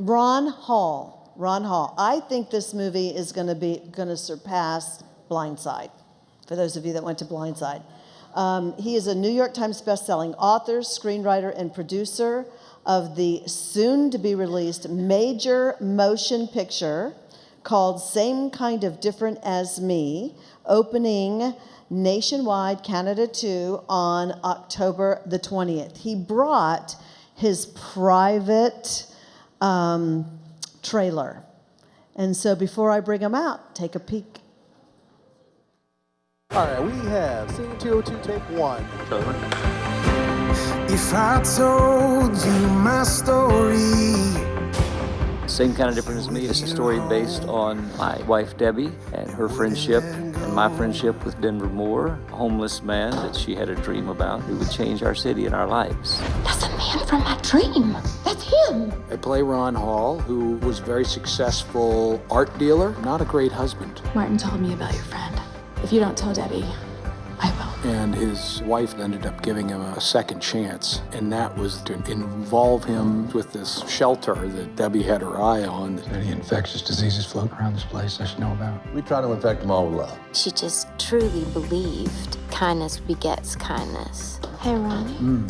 Ron Hall. Ron Hall. I think this movie is going to surpass Blindside. For those of you that went to Blindside, he is a New York Times bestselling author, screenwriter, and producer of the soon-to-be-released major motion picture called Same Kind of Different as Me, opening nationwide, Canada too, on October the 20th. He brought his private trailer. And so before I bring him out, take a peek. All right, we have scene 202, take 1. If I told you my story. Same Kind of Different as Me is a story based on my wife Debbie and her friendship and my friendship with Denver Moore, a homeless man that she had a dream about who would change our city and our lives. That's a man from my dream. That's him. I play Ron Hall, who was a very successful art dealer, not a great husband. Martin told me about your friend. If you don't tell Debbie, I will. And his wife ended up giving him a second chance, and that was to involve him with this shelter that Debbie had her eye on. Any infectious diseases floating around this place I should know about? We try to infect them all with love. She just truly believed kindness begets kindness. Hey, Ronnie.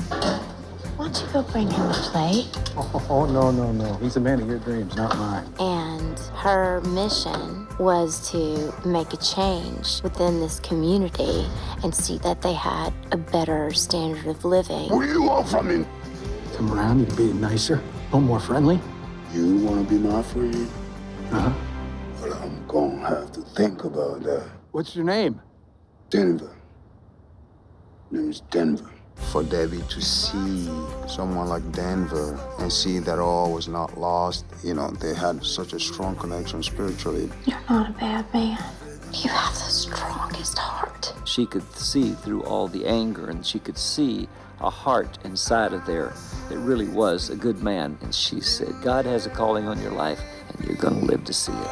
Why don't you go bring him a plate? Oh, no. He's a man of your dreams, not mine. And her mission was to make a change within this community and see that they had a better standard of living. What do you want from me? Come around, you can be nicer, a little more friendly. You want to be my friend? Uh-huh. Well, I'm going to have to think about that. What's your name? Denver. Name is Denver. For Debbie to see someone like Denver and see that all was not lost, you know, they had such a strong connection spiritually. You're not a bad man. You have the strongest heart. She could see through all the anger, and she could see a heart inside of there that really was a good man. And she said, God has a calling on your life, and you're going to live to see it.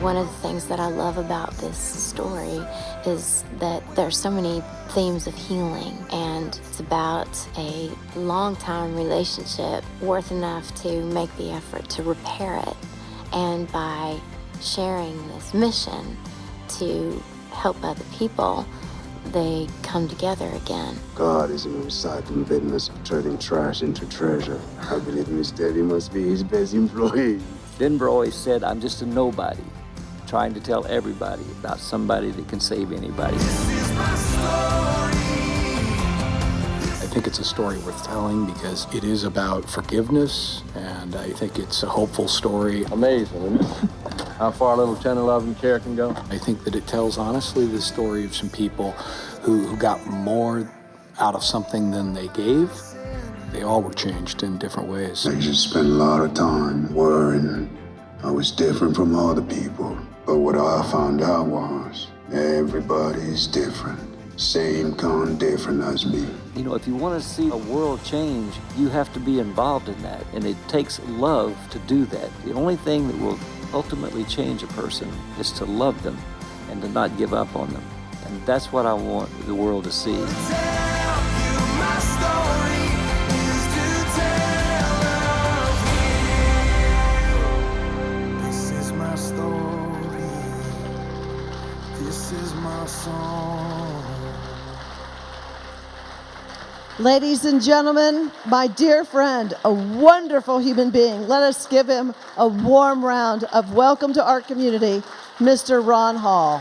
One of the things that I love about this story is that there's so many themes of healing, and it's about a long-time relationship worth enough to make the effort to repair it. And by sharing this mission to help other people, they come together again. God is in the recycling business of turning trash into treasure. I believe Miss Debbie must be his best employee. Denver always said, I'm just a nobody, trying to tell everybody about somebody that can save anybody. I think it's a story worth telling because it is about forgiveness, and I think it's a hopeful story. Amazing, isn't it? How far a little tender loving care can go. I think that it tells, honestly, the story of some people who got more out of something than they gave. They all were changed in different ways. I just spent a lot of time worrying I was different from other people. But what I found out was everybody's different. Same kind of different as me. You know, if you want to see a world change, you have to be involved in that. And it takes love to do that. The only thing that will ultimately change a person is to love them and to not give up on them. And that's what I want the world to see. Ladies and gentlemen, my dear friend, a wonderful human being. Let us give him a warm round of welcome to our community, Mr. Ron Hall.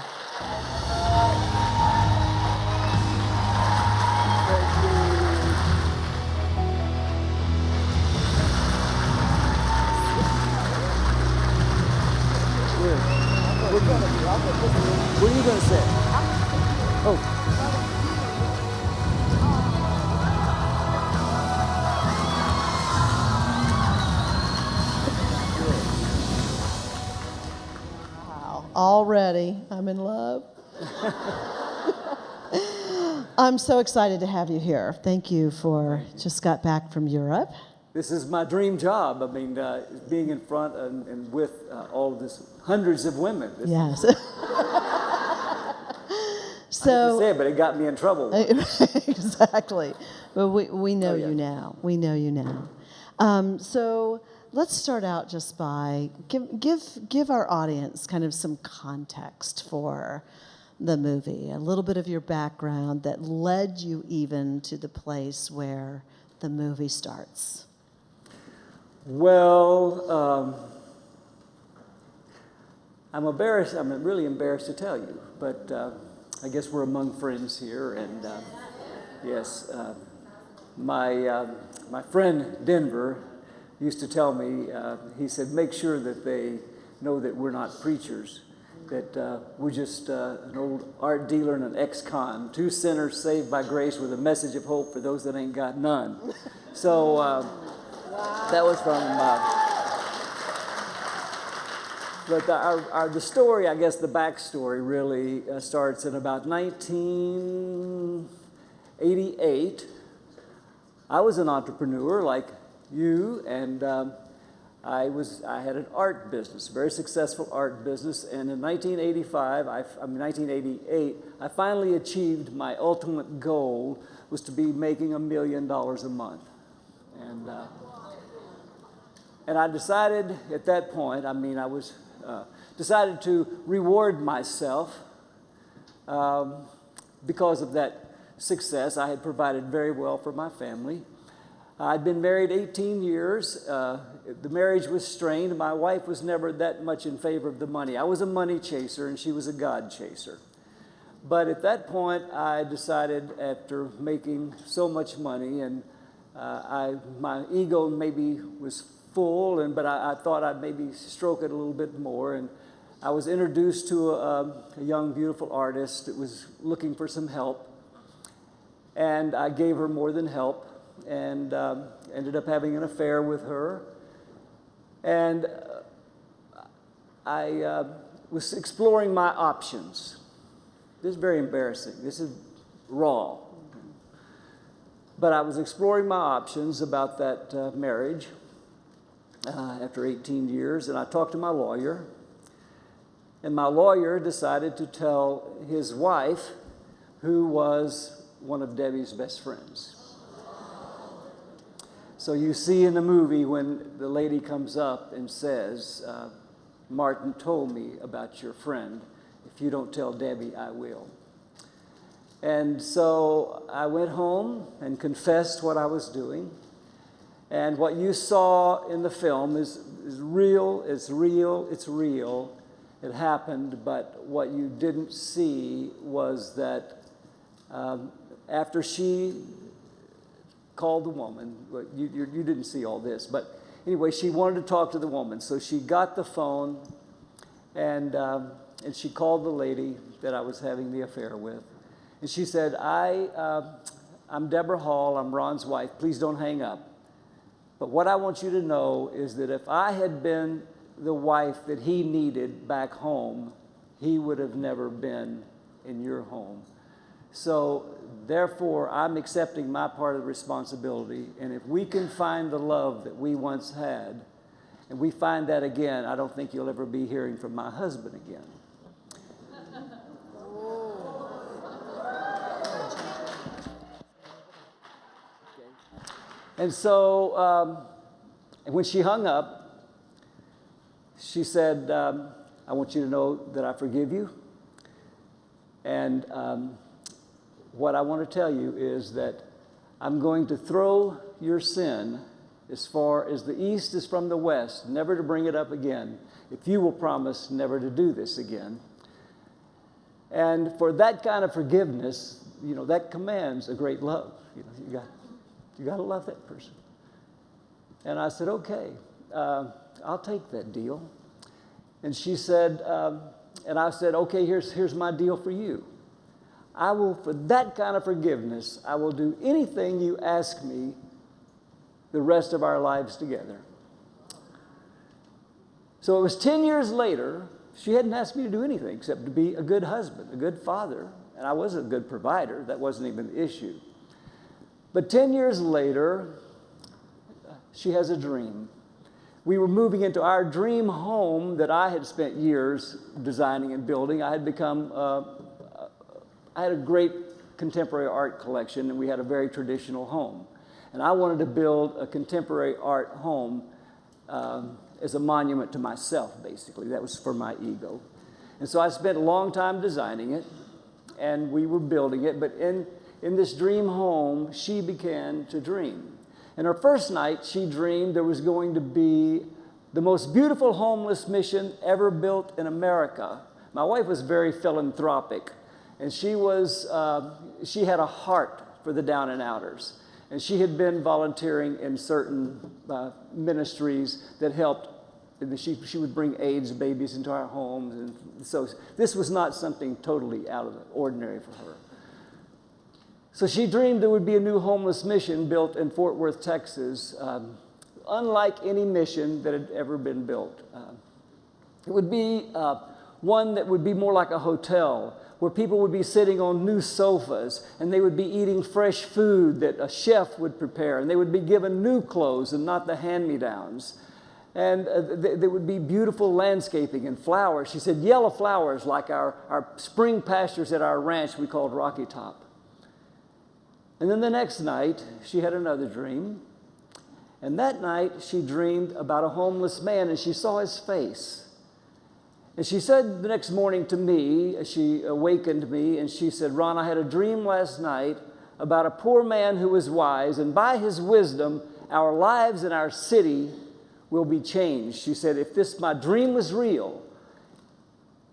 What are you going to say? Oh. Already, I'm in love. I'm so excited to have you here. Thank you for just got back from Europe. This is my dream job. I mean, being in front and with all of this, hundreds of women. Yes. So say it, but it got me in trouble. exactly. But we know Oh, yeah. you now. We know you now. So let's start out just by give our audience kind of some context for the movie, a little bit of your background that led you even to the place where the movie starts. Well, I'm embarrassed. I'm really embarrassed to tell you, but I guess we're among friends here. And yes, my friend Denver used to tell me. He said, "Make sure that they know that we're not preachers. That we're just an old art dealer and an ex-con, two sinners saved by grace with a message of hope for those that ain't got none." So that was from. But the story, I guess the backstory really starts in about 1988. I was an entrepreneur like you, and I had an art business, a very successful art business. And in 1988, I finally achieved my ultimate goal, was to be making $1 million a month. And I decided at that point, decided to reward myself because of that success. I had provided very well for my family. I'd been married 18 years. The marriage was strained. My wife was never that much in favor of the money. I was a money chaser and she was a God chaser. But at that point, I decided, after making so much money, and my ego maybe was full, but I thought I'd maybe stroke it a little bit more. And I was introduced to a young, beautiful artist that was looking for some help. And I gave her more than help, and ended up having an affair with her. And I was exploring my options. This is very embarrassing. This is raw. But I was exploring my options about that marriage after 18 years, and I talked to my lawyer. And my lawyer decided to tell his wife, who was one of Debbie's best friends. So you see in the movie when the lady comes up and says, "Martin told me about your friend. If you don't tell Debbie, I will." And so I went home and confessed what I was doing. And what you saw in the film is real, it's real, it's real. It happened, but what you didn't see was that after she called the woman, you didn't see all this, but anyway, she wanted to talk to the woman. So she got the phone, and she called the lady that I was having the affair with. And she said, I'm Deborah Hall, I'm Ron's wife, please don't hang up. But what I want you to know is that if I had been the wife that he needed back home, he would have never been in your home. So therefore, I'm accepting my part of the responsibility. And if we can find the love that we once had, and we find that again, I don't think you'll ever be hearing from my husband again. And so when she hung up, she said, I want you to know that I forgive you. And what I want to tell you is that I'm going to throw your sin as far as the east is from the west, never to bring it up again, if you will promise never to do this again. And for that kind of forgiveness, that commands a great love. You got to love that person. And I said, okay, I'll take that deal. And she said, and I said, okay, here's my deal for you. I will, for that kind of forgiveness, I will do anything you ask me the rest of our lives together. So it was 10 years later, she hadn't asked me to do anything except to be a good husband, a good father, and I was a good provider. That wasn't even the issue. But 10 years later, she has a dream. We were moving into our dream home that I had spent years designing and building. I had become I had a great contemporary art collection, and we had a very traditional home. And I wanted to build a contemporary art home as a monument to myself, basically. That was for my ego. And so I spent a long time designing it, and we were building it. But in this dream home, she began to dream. And her first night, she dreamed there was going to be the most beautiful homeless mission ever built in America. My wife was very philanthropic, and she had a heart for the down and outers. And she had been volunteering in certain ministries that helped. She would bring AIDS babies into our homes. And so this was not something totally out of the ordinary for her. So she dreamed there would be a new homeless mission built in Fort Worth, Texas, unlike any mission that had ever been built. It would be one that would be more like a hotel, where people would be sitting on new sofas, and they would be eating fresh food that a chef would prepare, and they would be given new clothes and not the hand-me-downs. And there would be beautiful landscaping and flowers. She said yellow flowers like our spring pastures at our ranch we called Rocky Top. And then the next night, she had another dream. And that night, she dreamed about a homeless man, and she saw his face. And she said the next morning to me, she awakened me, and she said, Ron, I had a dream last night about a poor man who was wise, and by his wisdom, our lives and our city will be changed. She said, if my dream was real,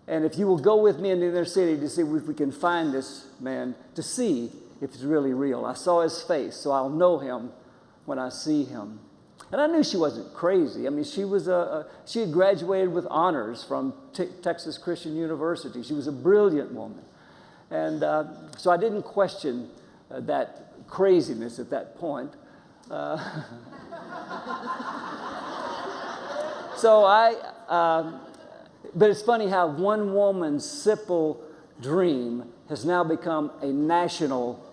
and if you will go with me into the inner city to see if we can find this man, to see if it's really real. I saw his face, so I'll know him when I see him. And I knew she wasn't crazy. I mean, she had graduated with honors from Texas Christian University. She was a brilliant woman. And so I didn't question that craziness at that point. But it's funny how one woman's simple dream has now become a national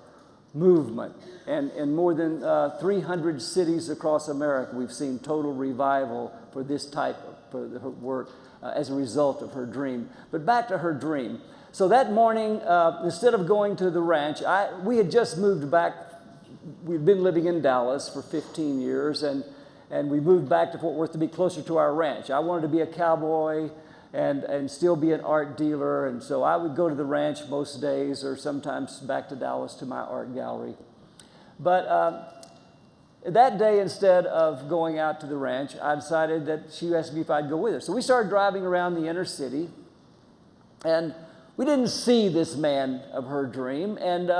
movement. And in more than 300 cities across America, we've seen total revival for this type of her work as a result of her dream. But back to her dream. So that morning, instead of going to the ranch, we had just moved back. We'd been living in Dallas for 15 years, and we moved back to Fort Worth to be closer to our ranch. I wanted to be a cowboy and still be an art dealer, and so I would go to the ranch most days or sometimes back to Dallas to my art gallery. But that day, instead of going out to the ranch, I decided that she asked me if I'd go with her. So we started driving around the inner city, and we didn't see this man of her dream, and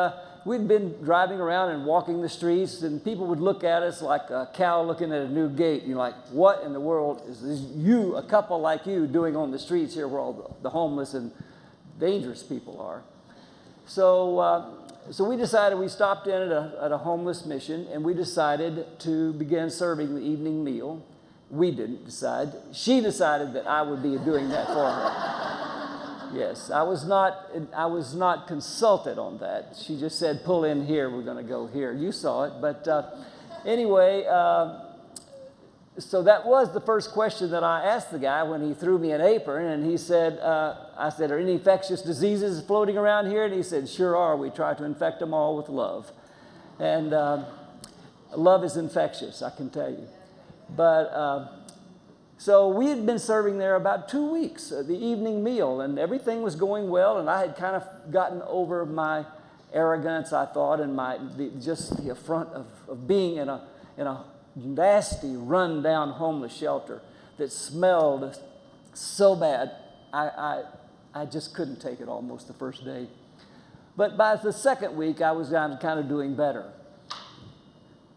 we'd been driving around and walking the streets, and people would look at us like a cow looking at a new gate. You're like, what in the world is a couple like you, doing on the streets here where all the homeless and dangerous people are? So we decided, we stopped in at a homeless mission, and we decided to begin serving the evening meal. We didn't decide. She decided that I would be doing that for her. Yes, I was not consulted on that. She just said, pull in here, we're going to go here. You saw it. But anyway, so that was the first question that I asked the guy when he threw me an apron, and he said, I said, are any infectious diseases floating around here? And he said, sure are. We try to infect them all with love. And love is infectious, I can tell you. But so we had been serving there about 2 weeks, the evening meal, and everything was going well, and I had kind of gotten over my arrogance, I thought, and just the affront of being in a nasty, run-down homeless shelter that smelled so bad. I just couldn't take it almost the first day. But by the second week, I was kind of doing better.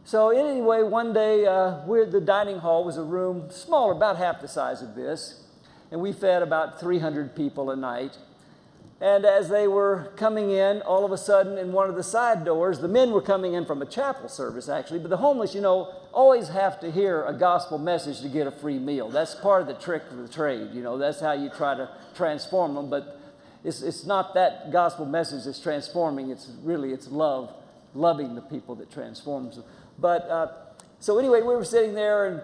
So anyway, one day, the dining hall was a room smaller, about half the size of this, and we fed about 300 people a night. And as they were coming in, all of a sudden, in one of the side doors, the men were coming in from a chapel service, actually, but the homeless, always have to hear a gospel message to get a free meal. That's part of the trick of the trade, that's how you try to transform them, but it's not that gospel message that's transforming, it's loving the people that transforms them. But so anyway, we were sitting there and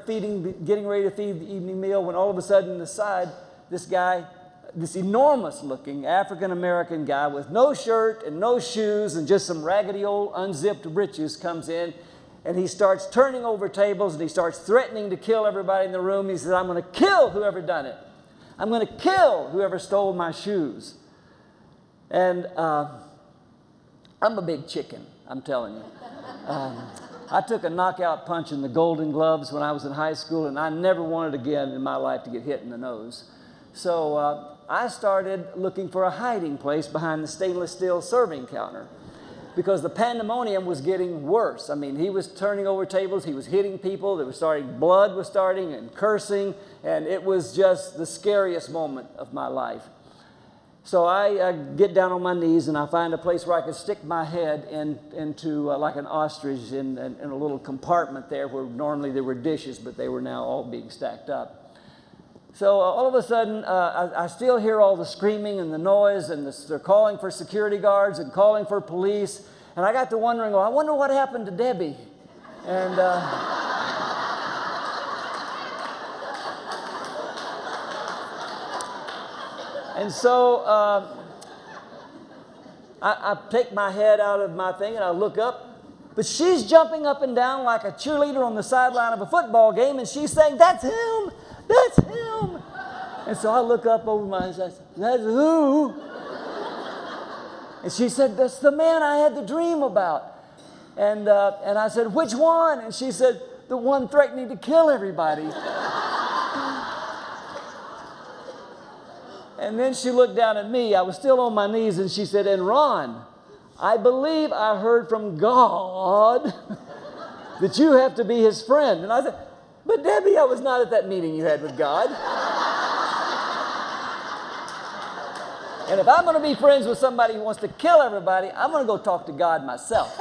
getting ready to feed the evening meal when all of a sudden, this guy this enormous-looking African-American guy with no shirt and no shoes and just some raggedy old unzipped breeches comes in, and he starts turning over tables, and he starts threatening to kill everybody in the room. He says, I'm going to kill whoever done it. I'm going to kill whoever stole my shoes. And I'm a big chicken, I'm telling you. I took a knockout punch in the Golden Gloves when I was in high school, and I never wanted again in my life to get hit in the nose. So I started looking for a hiding place behind the stainless steel serving counter because the pandemonium was getting worse. I mean, he was turning over tables, he was hitting people, blood was starting and cursing, and it was just the scariest moment of my life. So I get down on my knees and I find a place where I could stick my head into like an ostrich in a little compartment there where normally there were dishes, but they were now all being stacked up. So all of a sudden, I still hear all the screaming and the noise, and they're calling for security guards and calling for police. And I got to wondering, well, I wonder what happened to Debbie. And and so I take my head out of my thing and I look up, but she's jumping up and down like a cheerleader on the sideline of a football game, and she's saying, that's him, that's him. And so I look up over my head, that's who? And she said, that's the man I had the dream about. And I said, which one? And she said, the one threatening to kill everybody. And then she looked down at me. I was still on my knees, and she said, and Ron, I believe I heard from God that you have to be his friend. And I said, but Debbie, I was not at that meeting you had with God. And if I'm going to be friends with somebody who wants to kill everybody, I'm going to go talk to God myself.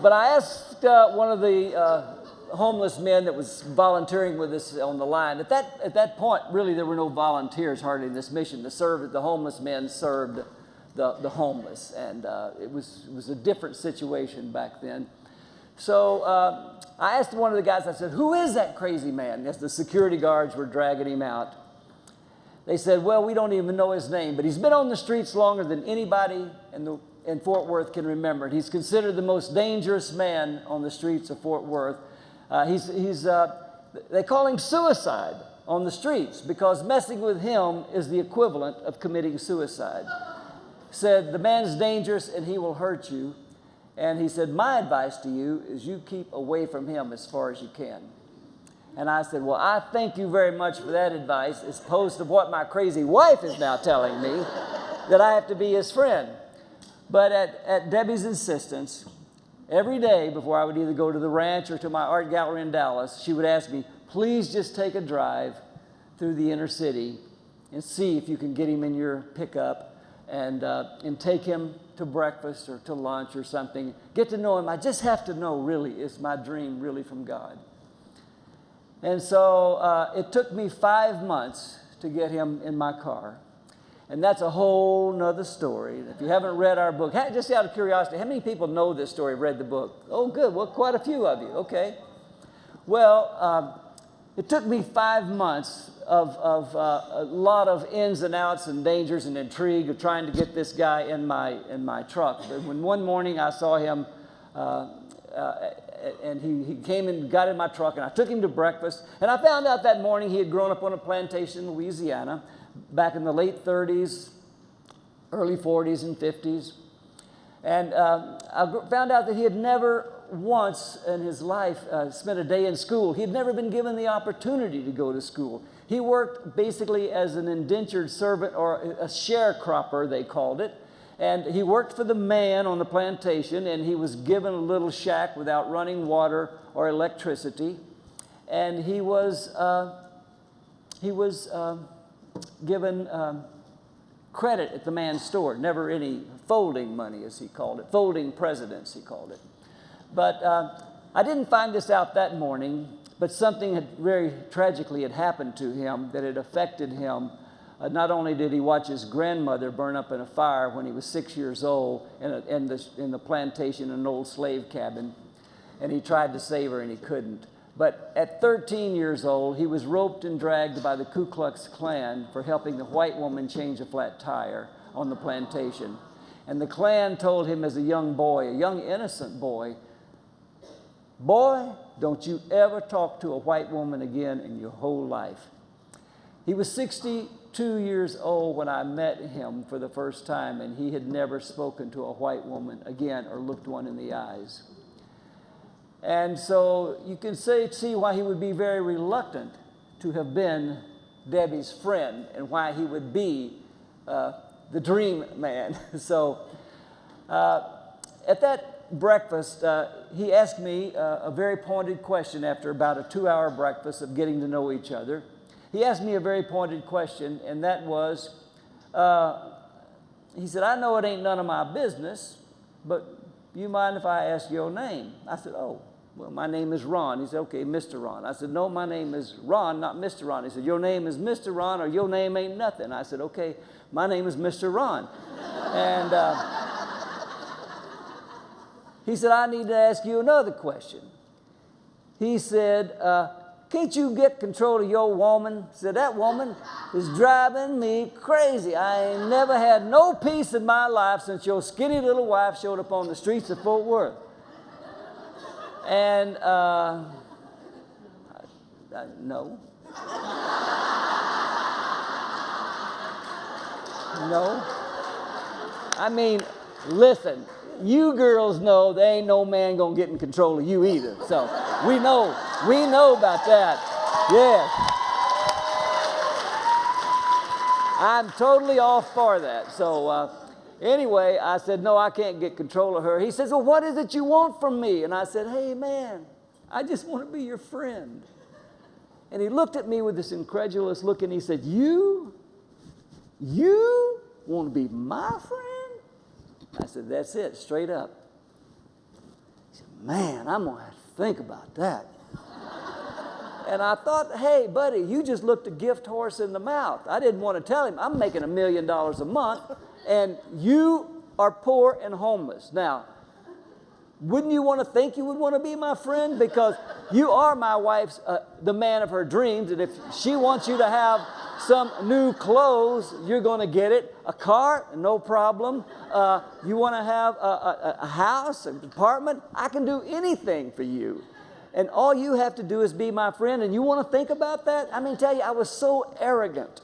But I asked one of the homeless men that was volunteering with us on the line. At that point, really, there were no volunteers hardly in this mission. The homeless men served the homeless, and it was a different situation back then. So I asked one of the guys, I said, who is that crazy man? As the security guards were dragging him out. They said, well, we don't even know his name, but he's been on the streets longer than anybody in Fort Worth can remember. He's considered the most dangerous man on the streets of Fort Worth. They call him suicide on the streets because messing with him is the equivalent of committing suicide. Said, the man's dangerous and he will hurt you. And he said, my advice to you is you keep away from him as far as you can. And I said, well, I thank you very much for that advice, as opposed to what my crazy wife is now telling me, that I have to be his friend. But at Debbie's insistence, every day before I would either go to the ranch or to my art gallery in Dallas, she would ask me, please just take a drive through the inner city and see if you can get him in your pickup and take him to breakfast or to lunch or something. Get to know him. I just have to know, really, is my dream really from God? And so it took me 5 months to get him in my car. And that's a whole nother story. If you haven't read our book, just out of curiosity, how many people know this story, read the book? Oh, good. Well, quite a few of you. Okay. Well, it took me 5 months of a lot of ins and outs and dangers and intrigue of trying to get this guy in my truck. But when one morning I saw him, and he came and got in my truck, and I took him to breakfast, and I found out that morning he had grown up on a plantation in Louisiana back in the late 30s, early 40s and 50s. And I found out that he had never once in his life spent a day in school. He had never been given the opportunity to go to school. He worked basically as an indentured servant, or a sharecropper, they called it. And he worked for the man on the plantation, and he was given a little shack without running water or electricity. And he was given credit at the man's store, never any folding money, as he called it, folding presidents, he called it. But I didn't find this out that morning, but something had very tragically had happened to him that had affected him. Not only did he watch his grandmother burn up in a fire when he was 6 years old in the plantation in an old slave cabin, and he tried to save her and he couldn't. But at 13 years old, he was roped and dragged by the Ku Klux Klan for helping the white woman change a flat tire on the plantation. And the Klan told him as a young boy, a young innocent boy, "Boy, don't you ever talk to a white woman again in your whole life." He was 62 years old when I met him for the first time, and he had never spoken to a white woman again or looked one in the eyes. And so you can see why he would be very reluctant to have been Debbie's friend and why he would be the dream man. So at that breakfast, he asked me a very pointed question after about a 2-hour breakfast of getting to know each other. He asked me a very pointed question, and that was, he said, "I know it ain't none of my business, but you mind if I ask your name?" I said, "Oh, well, my name is Ron." He said, "Okay, Mr. Ron." I said, "No, my name is Ron, not Mr. Ron." He said, "Your name is Mr. Ron, or your name ain't nothing." I said, "Okay, my name is Mr. Ron." And he said, "I need to ask you another question." He said, "Can't you get control of your woman?" He said, "That woman is driving me crazy. I ain't never had no peace in my life since your skinny little wife showed up on the streets of Fort Worth." And no. No. I mean, listen, you girls know there ain't no man gonna get in control of you either. So we know about that. Yes. I'm totally off for that. So anyway, I said, "No, I can't get control of her." He says, "Well, what is it you want from me?" And I said, "Hey, man, I just want to be your friend." And he looked at me with this incredulous look, and he said, You want to be my friend?" I said, "That's it, straight up." He said, "Man, I'm going to have to think about that." And I thought, hey, buddy, you just looked a gift horse in the mouth. I didn't want to tell him, I'm making $1 million a month, and you are poor and homeless. Now, wouldn't you want to think you would want to be my friend? Because you are my wife's, the man of her dreams, and if she wants you to have some new clothes, you're going to get it. A car, no problem. You want to have a house, an apartment, I can do anything for you. And all you have to do is be my friend, and you want to think about that? I mean, tell you, I was so arrogant.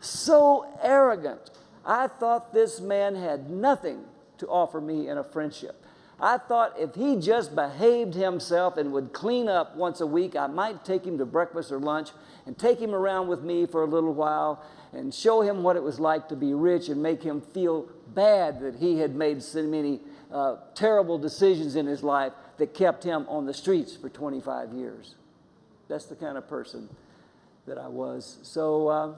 So arrogant. I thought this man had nothing to offer me in a friendship. I thought if he just behaved himself and would clean up once a week, I might take him to breakfast or lunch and take him around with me for a little while and show him what it was like to be rich and make him feel bad that he had made so many terrible decisions in his life that kept him on the streets for 25 years. That's the kind of person that I was. So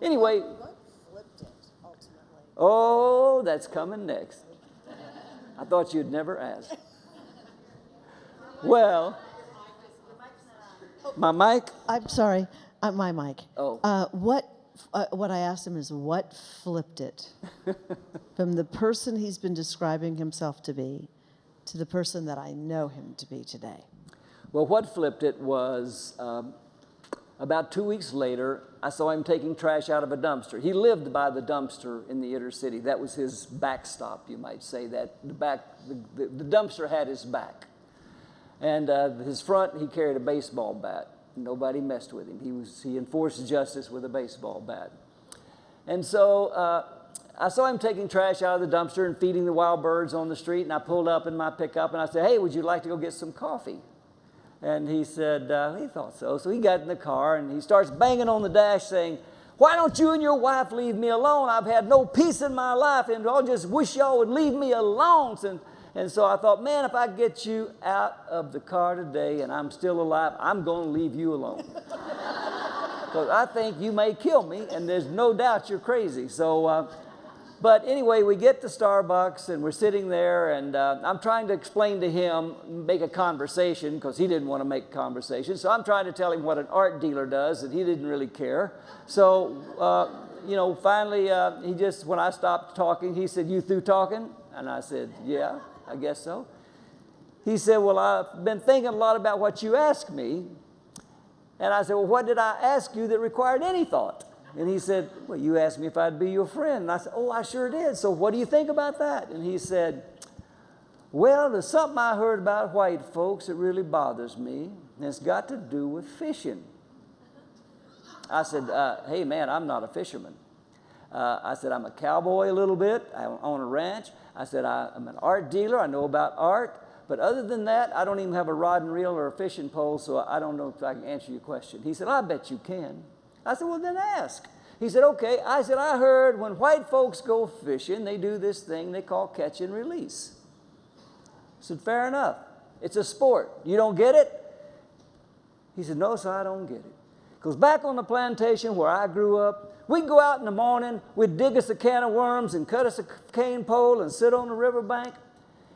anyway. What flipped it, ultimately? Oh, that's coming next. I thought you'd never ask. Well, my mic? I'm sorry, my mic. Oh. What I asked him is, what flipped it from the person he's been describing himself to be to the person that I know him to be today? Well, what flipped it was about 2 weeks later, I saw him taking trash out of a dumpster. He lived by the dumpster in the inner city. That was his backstop, you might say. That the dumpster had his back. And his front, he carried a baseball bat. Nobody messed with him. He enforced justice with a baseball bat. And so I saw him taking trash out of the dumpster and feeding the wild birds on the street, and I pulled up in my pickup, and I said, "Hey, would you like to go get some coffee?" And he said, he thought so. So he got in the car, and he starts banging on the dash saying, "Why don't you and your wife leave me alone? I've had no peace in my life, and I just wish y'all would leave me alone." And so I thought, man, if I get you out of the car today and I'm still alive, I'm going to leave you alone. Because I think you may kill me, and there's no doubt you're crazy. So, but anyway, we get to Starbucks, and we're sitting there, and I'm trying to explain to him, make a conversation, because he didn't want to make a conversation. So I'm trying to tell him what an art dealer does, and he didn't really care. So, finally, when I stopped talking, he said, "You through talking?" And I said, "Yeah, I guess so." he said, well, I've been thinking a lot about what you asked me. And I said, well, what did I ask you that required any thought? And he said, well, you asked me if I'd be your friend. And I said, oh, I sure did. So what do you think about that? And he said, well, there's something I heard about white folks that really bothers me, and it's got to do with fishing. I said, hey, man, I'm not a fisherman. I said, I'm a cowboy a little bit. I own a ranch. I said, I'm an art dealer. I know about art. But other than that, I don't even have a rod and reel or a fishing pole, so I don't know if I can answer your question. He said, I bet you can. I said, well, then ask. He said, okay. I said, I heard when white folks go fishing, they do this thing they call catch and release. I said, fair enough. It's a sport. You don't get it? He said, no, sir, I don't get it. Because back on the plantation where I grew up, we'd go out in the morning, we'd dig us a can of worms and cut us a cane pole and sit on the riverbank.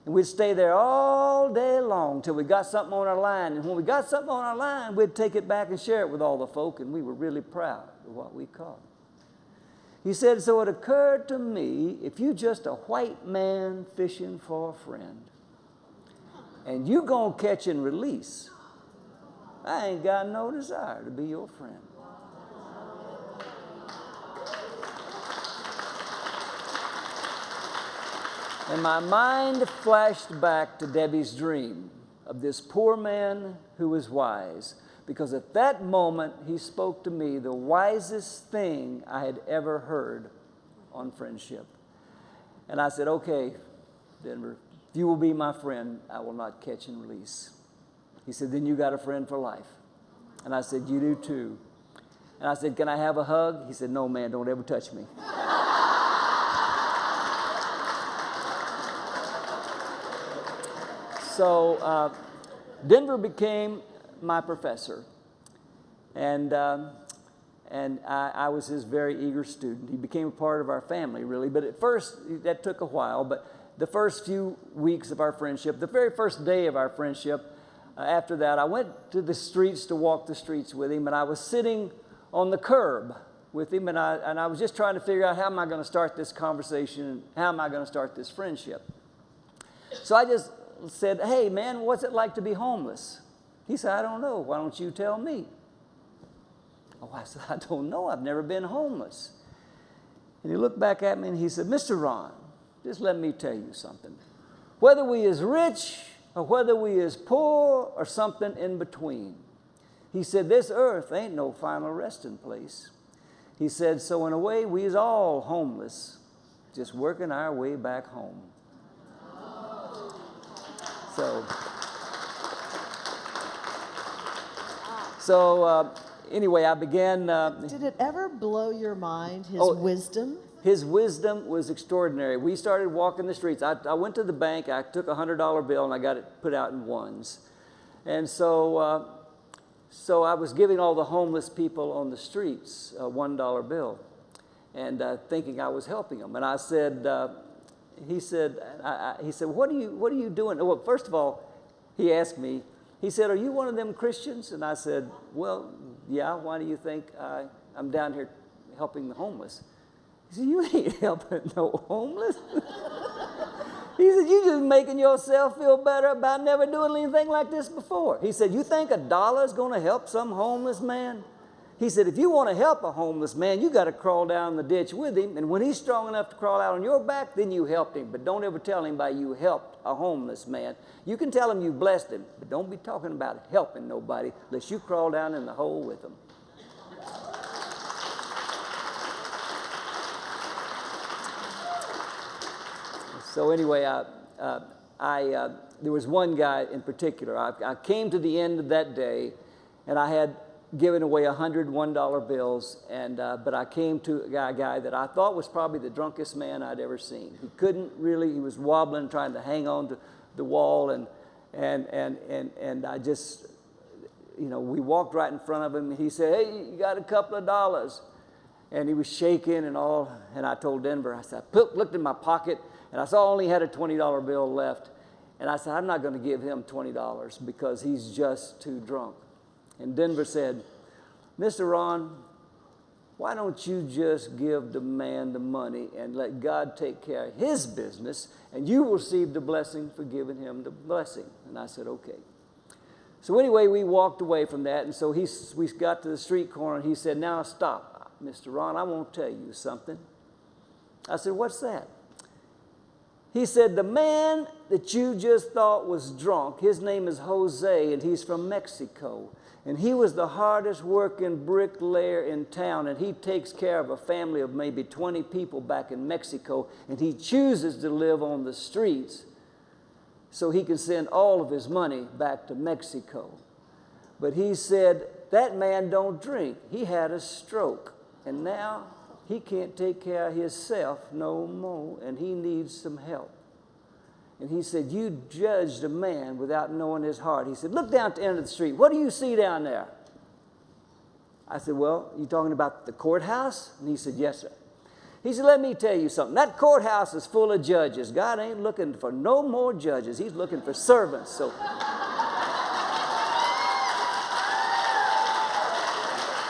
And we'd stay there all day long till we got something on our line. And when we got something on our line, we'd take it back and share it with all the folk, and we were really proud of what we caught. He said, so it occurred to me, if you just a white man fishing for a friend, and you gonna catch and release, I ain't got no desire to be your friend. And my mind flashed back to Debbie's dream of this poor man who was wise, because at that moment he spoke to me the wisest thing I had ever heard on friendship. And I said, okay, Denver, if you will be my friend, I will not catch and release. He said, then you got a friend for life. And I said, you do too. And I said, can I have a hug? He said, no, man, don't ever touch me. So Denver became my professor, and I was his very eager student. He became a part of our family, really, but at first, that took a while, but the first few weeks of our friendship, the very first day of our friendship, after that, I went to the streets to walk the streets with him, and I was sitting on the curb with him, and I was just trying to figure out how am I going to start this conversation, and how am I going to start this friendship. So I just said, hey, man, what's it like to be homeless? He said, I don't know. Why don't you tell me? Oh, I said, I don't know. I've never been homeless. And he looked back at me and he said, Mr. Ron, just let me tell you something. Whether we is rich or whether we is poor or something in between, he said, this earth ain't no final resting place. He said, so in a way, we is all homeless, just working our way back home. So anyway, I began... Did it ever blow your mind, his wisdom? His wisdom was extraordinary. We started walking the streets. I went to the bank, I took a $100 bill, and I got it put out in ones. And so, so I was giving all the homeless people on the streets a $1 bill, and thinking I was helping them. And I said... He said, what are you doing? Well, first of all, he asked me, he said, are you one of them Christians? And I said, well, yeah, why do you think I'm down here helping the homeless? He said, you ain't helping no homeless. He said, you just making yourself feel better about never doing anything like this before. He said, you think $1 is going to help some homeless man? He said, if you want to help a homeless man, you got to crawl down the ditch with him, and when he's strong enough to crawl out on your back, then you helped him. But don't ever tell anybody you helped a homeless man. You can tell him you blessed him, but don't be talking about helping nobody unless you crawl down in the hole with them. So anyway, there was one guy in particular. I came to the end of that day, and I had given away $101 bills, and but I came to a guy that I thought was probably the drunkest man I'd ever seen. He couldn't really, he was wobbling, trying to hang on to the wall, and I just, you know, we walked right in front of him, and he said, hey, you got a couple of dollars? And he was shaking and all, and I told Denver, I said, I looked in my pocket, and I saw I only had a $20 bill left, and I said, I'm not going to give him $20 because he's just too drunk. And Denver said, Mr. Ron, why don't you just give the man the money and let God take care of his business, and you will receive the blessing for giving him the blessing? And I said, okay. So anyway, we walked away from that, and so we got to the street corner, and he said, now stop, Mr. Ron, I want to tell you something. I said, what's that? He said, the man that you just thought was drunk, his name is Jose, and he's from Mexico. And he was the hardest working bricklayer in town, and he takes care of a family of maybe 20 people back in Mexico, and he chooses to live on the streets so he can send all of his money back to Mexico. But he said, that man don't drink. He had a stroke, and now he can't take care of himself no more, and he needs some help. And he said, you judged a man without knowing his heart. He said, look down at the end of the street. What do you see down there? I said, well, you talking about the courthouse? And he said, yes, sir. He said, let me tell you something. That courthouse is full of judges. God ain't looking for no more judges. He's looking for servants. So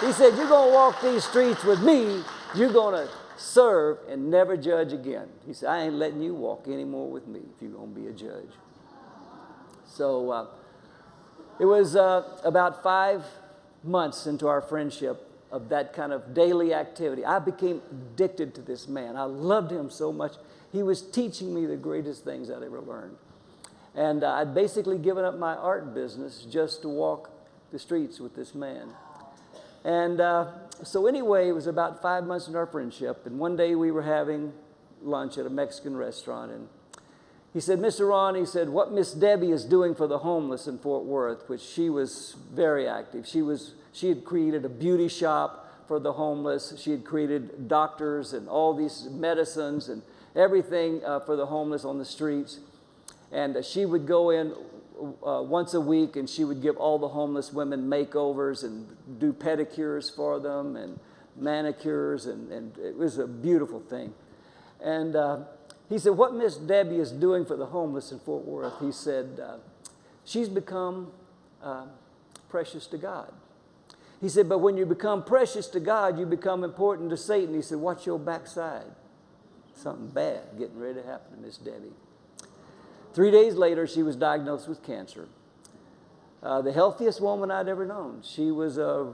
he said, you're going to walk these streets with me. You're going to serve and never judge again. He said, I ain't letting you walk anymore with me if you're going to be a judge. So it was about 5 months into our friendship of that kind of daily activity. I became addicted to this man. I loved him so much. He was teaching me the greatest things I'd ever learned. And I'd basically given up my art business just to walk the streets with this man. And so anyway, it was about 5 months into our friendship, and one day we were having lunch at a Mexican restaurant, and he said, Mr. Ron, he said, what Miss Debbie is doing for the homeless in Fort Worth, which she was very active. She had created a beauty shop for the homeless. She had created doctors and all these medicines and everything for the homeless on the streets. And she would go in once a week, and she would give all the homeless women makeovers and do pedicures for them and manicures, and it was a beautiful thing. And he said, what Miss Debbie is doing for the homeless in Fort Worth, he said, she's become precious to God. He said, but when you become precious to God, you become important to Satan. He said, watch your backside. Something bad getting ready to happen to Miss Debbie. 3 days later, she was diagnosed with cancer. The healthiest woman I'd ever known. She was a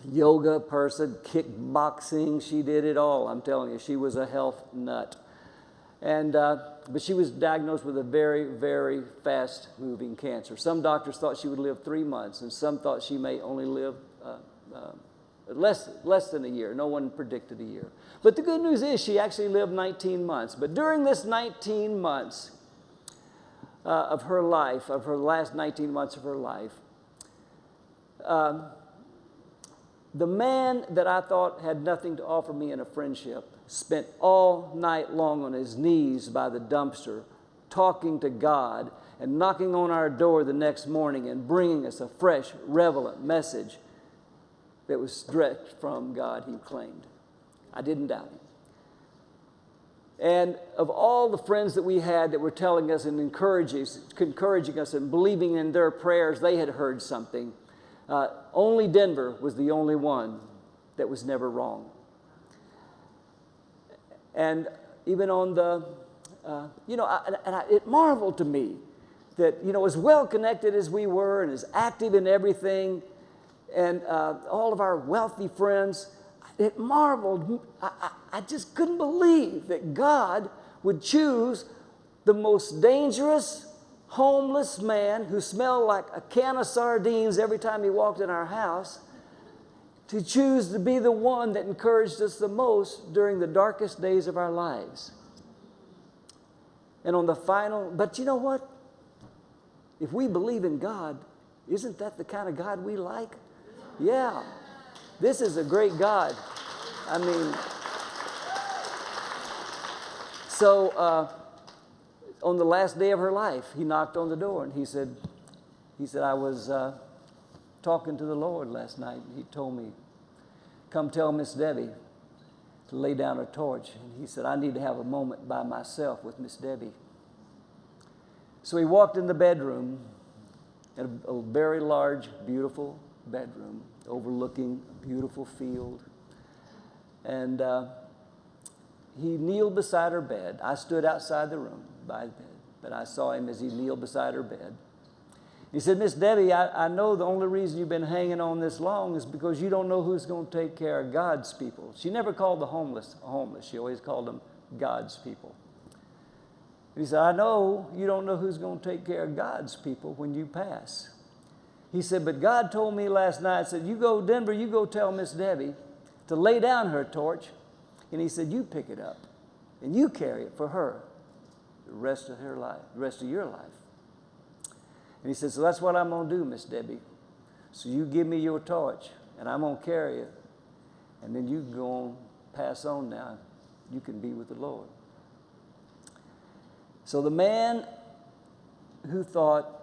yoga person, kickboxing. She did it all. I'm telling you, she was a health nut. And but she was diagnosed with a very, very fast-moving cancer. Some doctors thought she would live 3 months, and some thought she may only live less than a year. No one predicted a year. But the good news is she actually lived 19 months. But during this 19 months, of her life, of her last 19 months of her life, the man that I thought had nothing to offer me in a friendship spent all night long on his knees by the dumpster talking to God and knocking on our door the next morning and bringing us a fresh, relevant message that was direct from God, he claimed. I didn't doubt him. And of all the friends that we had that were telling us and encouraging us and believing in their prayers, they had heard something. Only Denver was the only one that was never wrong. And even on the, it marveled to me that, as well connected as we were and as active in everything, and all of our wealthy friends, it marveled. I just couldn't believe that God would choose the most dangerous, homeless man who smelled like a can of sardines every time he walked in our house to choose to be the one that encouraged us the most during the darkest days of our lives. And on the final, but you know what? If we believe in God, isn't that the kind of God we like? Yeah. This is a great God. I mean, so on the last day of her life, he knocked on the door and he said, I was talking to the Lord last night. He told me, come tell Miss Debbie to lay down her torch. And he said, I need to have a moment by myself with Miss Debbie. So he walked in the bedroom, in a very large, beautiful bedroom, overlooking a beautiful field. And he kneeled beside her bed. I stood outside the room by the bed, but I saw him as he kneeled beside her bed. He said, Miss Debbie, I know the only reason you've been hanging on this long is because you don't know who's going to take care of God's people. She never called the homeless homeless. She always called them God's people. He said, I know you don't know who's going to take care of God's people when you pass. He said, but God told me last night, said, you go, Denver, you go tell Miss Debbie to lay down her torch. And he said, you pick it up and you carry it for her the rest of her life, the rest of your life. And he said, so that's what I'm going to do, Miss Debbie. So you give me your torch, and I'm going to carry it. And then you can go on, pass on now. You can be with the Lord. So the man who thought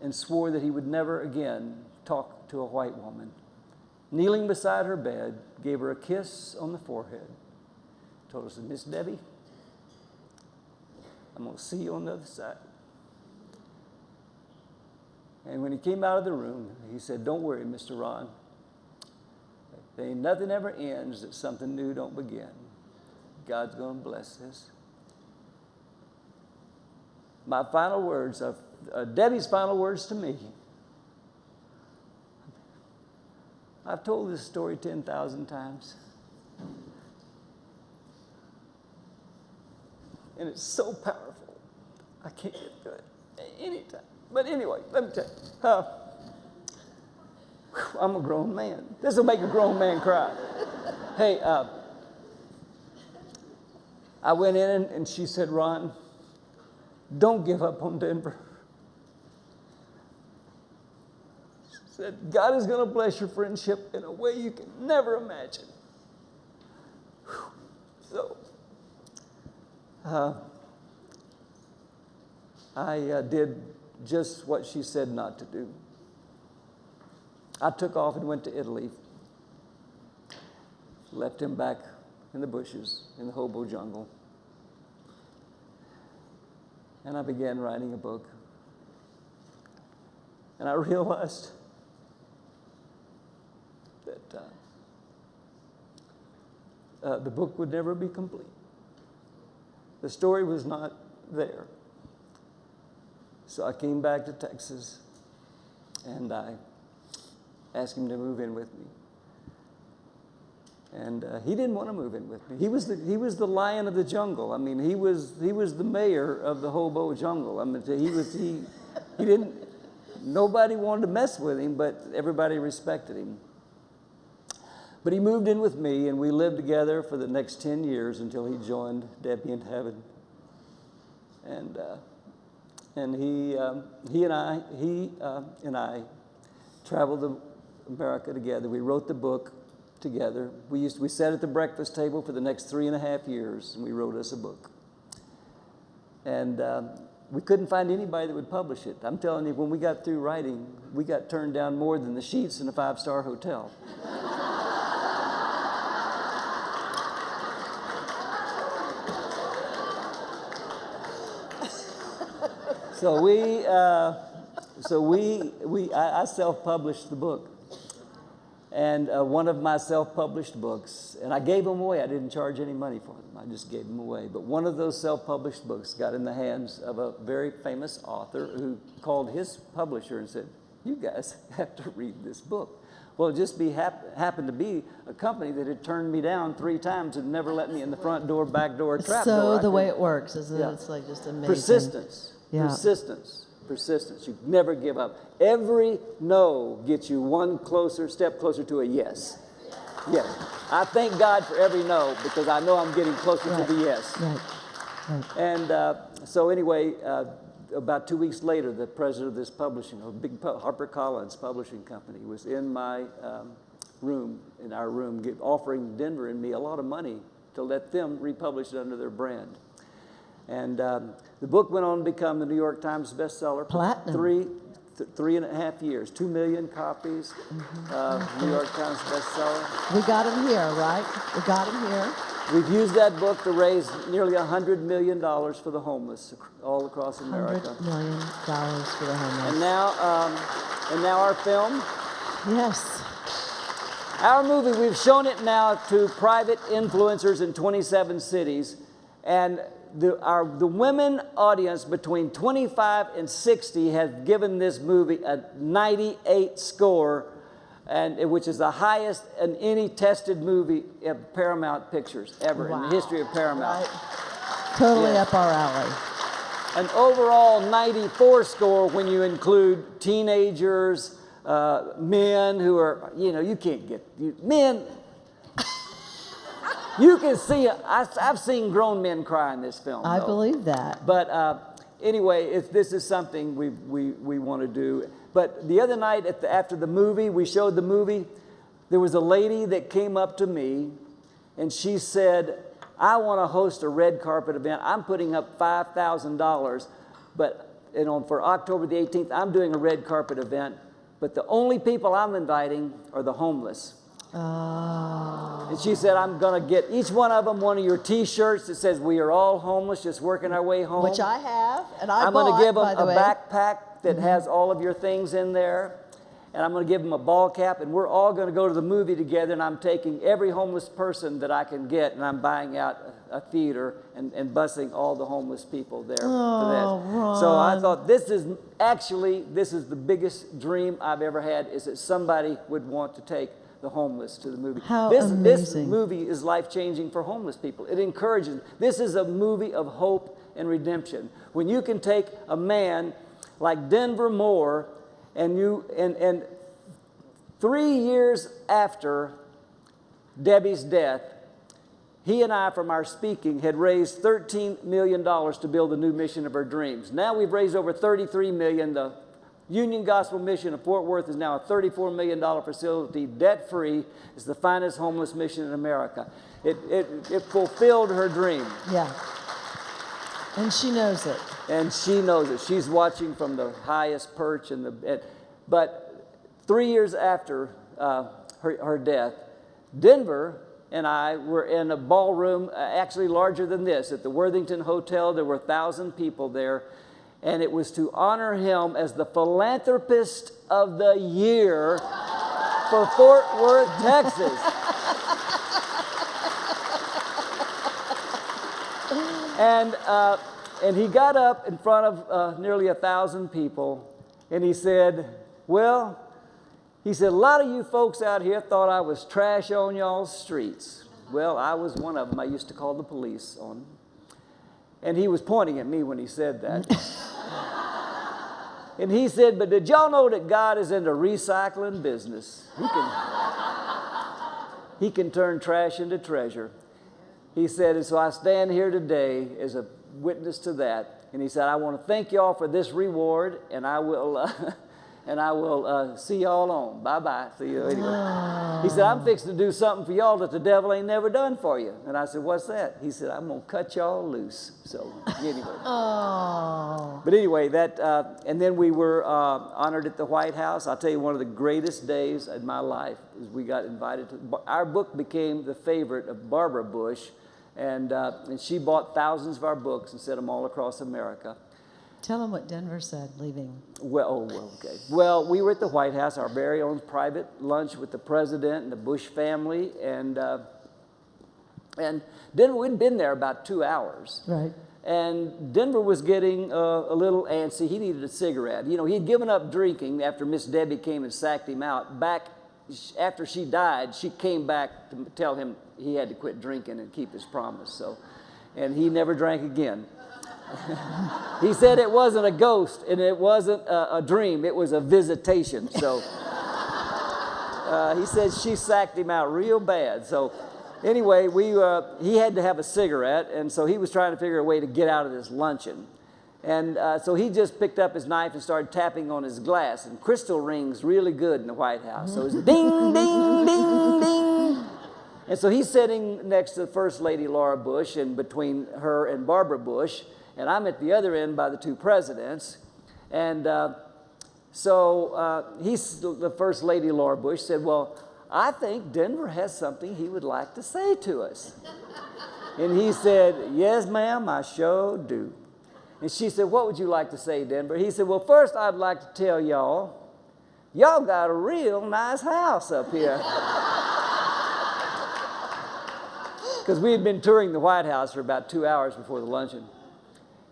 and swore that he would never again talk to a white woman, kneeling beside her bed, gave her a kiss on the forehead, told her, Miss Debbie, I'm going to see you on the other side. And when he came out of the room, he said, don't worry, Mr. Ron. There ain't nothing ever ends that something new don't begin. God's going to bless this. My final words, Debbie's final words to me. I've told this story 10,000 times. And it's so powerful. I can't get through it anytime. But anyway, let me tell you, I'm a grown man. This will make a grown man cry. Hey, I went in and she said, Ron, don't give up on Denver. She said, God is going to bless your friendship in a way you can never imagine. So, I did just what she said not to do. I took off and went to Italy. Left him back in the bushes, in the hobo jungle. And I began writing a book. And I realized that the book would never be complete. The story was not there. So I came back to Texas, and I asked him to move in with me. And he didn't want to move in with me. He was the lion of the jungle. I mean, he was the mayor of the hobo jungle. I mean, he didn't. Nobody wanted to mess with him, but everybody respected him. But he moved in with me, and we lived together for the next 10 years until he joined Debbie in Heaven. And he and I traveled to America together. We wrote the book together. We sat at the breakfast table for the next 3.5 years, and we wrote us a book. And we couldn't find anybody that would publish it. I'm telling you, when we got through writing, we got turned down more than the sheets in a 5-star hotel. I self-published the book. And one of my self-published books, and I gave them away. I didn't charge any money for them. I just gave them away. But one of those self-published books got in the hands of a very famous author who called his publisher and said, you guys have to read this book. Well, it just happened to be a company that had turned me down 3 times and never let me in the front door, back door, trap door. So the way it works is that it's like just amazing. Persistence. Yeah. Persistence. You never give up. Every no gets you one step closer to a yes. Yes. I thank God for every no because I know I'm getting closer to the yes. Right. And so anyway, about 2 weeks later, the president of this publishing, a big HarperCollins publishing company, was in my room, in our room, offering Denver and me a lot of money to let them republish it under their brand. And the book went on to become the New York Times bestseller. Platinum. 3.5 years, 2 million copies. New York Times bestseller. We got him here, right? We got him here. We've used that book to raise nearly $100 million for the homeless all across America. $100 million for the homeless. And now our film. Yes. Our movie, we've shown it now to private influencers in 27 cities, and the women audience between 25 and 60 has given this movie a 98 score, which is the highest in any tested movie of Paramount Pictures ever in the history of Paramount. Right. Totally up our alley. An overall 94 score when you include teenagers, men who are, you can't get, men, you can see, I've seen grown men cry in this film. I believe that. But anyway, this is something we want to do. But the other night after the movie, we showed the movie, there was a lady that came up to me and she said, I want to host a red carpet event. I'm putting up $5,000, but for October the 18th, I'm doing a red carpet event. But the only people I'm inviting are the homeless. Oh. And she said, I'm going to get each one of them one of your T-shirts that says, we are all homeless, just working our way home. Which I have, and I'm going to give them by the a way. backpack that has all of your things in there. And I'm going to give them a ball cap, and we're all going to go to the movie together, and I'm taking every homeless person that I can get, and I'm buying out a theater and busing all the homeless people there for that. Ron. So I thought this is the biggest dream I've ever had, is that somebody would want to take the homeless to the movie. How This amazing. movie is life-changing for homeless people. It encourages. This is a movie of hope and redemption. When you can take a man like Denver Moore and 3 years after Debbie's death, he and I, from our speaking, had raised $13 million to build the new mission of our dreams. Now we've raised over $33 million. The Union Gospel Mission of Fort Worth is now a $34 million facility, debt-free. It's the finest homeless mission in America. It fulfilled her dream. Yeah. And she knows it. And she knows it. She's watching from the highest perch. But 3 years after her death, Denver and I were in a ballroom, actually larger than this, at the Worthington Hotel. There were 1,000 people there. And it was to honor him as the philanthropist of the year for Fort Worth, Texas. And he got up in front of nearly 1,000 people, and he said, a lot of you folks out here thought I was trash on y'all's streets. Well, I was one of them. I used to call the police on them. And he was pointing at me when he said that. And he said, but did y'all know that God is in the recycling business? He can turn trash into treasure. He said, and so I stand here today as a witness to that. And he said, I want to thank y'all for this reward, and I will see y'all on. Bye-bye. See you anyway. He said, I'm fixing to do something for y'all that the devil ain't never done for you. And I said, what's that? He said, I'm going to cut y'all loose. So anyway. Oh. But anyway, and then we were honored at the White House. I'll tell you, one of the greatest days in my life is we got invited to, our book became the favorite of Barbara Bush. And she bought thousands of our books and sent them all across America. Tell them what Denver said, leaving. Okay. Well, we were at the White House, our very own private lunch with the president and the Bush family, and Denver, we'd been there about 2 hours. Right. And Denver was getting a little antsy. He needed a cigarette. You know, he'd given up drinking after Miss Debbie came and sacked him out. Back after she died, she came back to tell him he had to quit drinking and keep his promise. So, and he never drank again. He said it wasn't a ghost and it wasn't a dream, it was a visitation. So he said she sacked him out real bad. So anyway, he had to have a cigarette, and so he was trying to figure a way to get out of this luncheon. And so he just picked up his knife and started tapping on his glass, and crystal rings really good in the White House. So it was ding, ding, ding, ding. And so he's sitting next to First Lady Laura Bush, and between her and Barbara Bush, and I'm at the other end by the two presidents. And so the First Lady Laura Bush said, well, I think Denver has something he would like to say to us. And he said, yes, ma'am, I sure do. And she said, what would you like to say, Denver? He said, well, first I'd like to tell y'all got a real nice house up here. because we had been touring the White House for about 2 hours before the luncheon.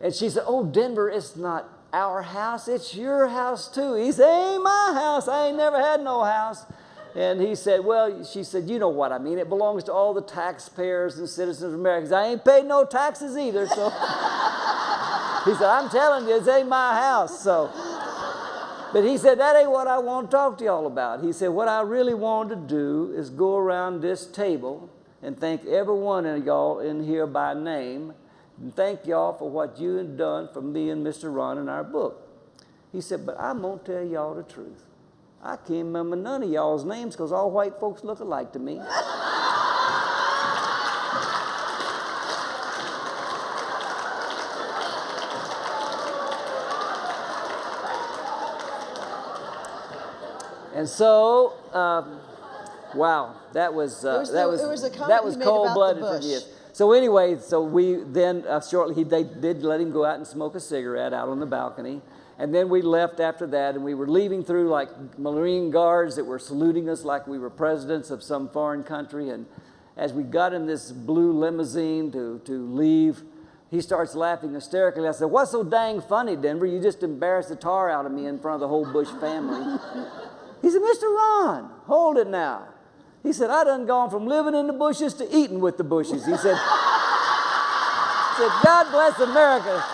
And she said, oh, Denver, it's not our house, it's your house too. He said, ain't my house, I ain't never had no house. And he said, well, she said, you know what I mean, it belongs to all the taxpayers and citizens of America. 'Cause I ain't paid no taxes either, so. He said, I'm telling you, this ain't my house, so. But he said, that ain't what I want to talk to y'all about. He said, what I really want to do is go around this table and thank every one of y'all in here by name, and thank y'all for what you have done for me and Mr. Ron in our book. He said, but I'm going to tell y'all the truth. I can't remember none of y'all's names because all white folks look alike to me. And so, wow, that was cold-blooded for this. So anyway, so we then shortly they did let him go out and smoke a cigarette out on the balcony, and then we left after that, and we were leaving through like Marine guards that were saluting us like we were presidents of some foreign country. And as we got in this blue limousine to leave, he starts laughing hysterically. I said, "What's so dang funny, Denver? You just embarrassed the tar out of me in front of the whole Bush family." He said, "Mr. Ron, hold it now." He said, "I done gone from living in the bushes to eating with the bushes." He said, "God bless America."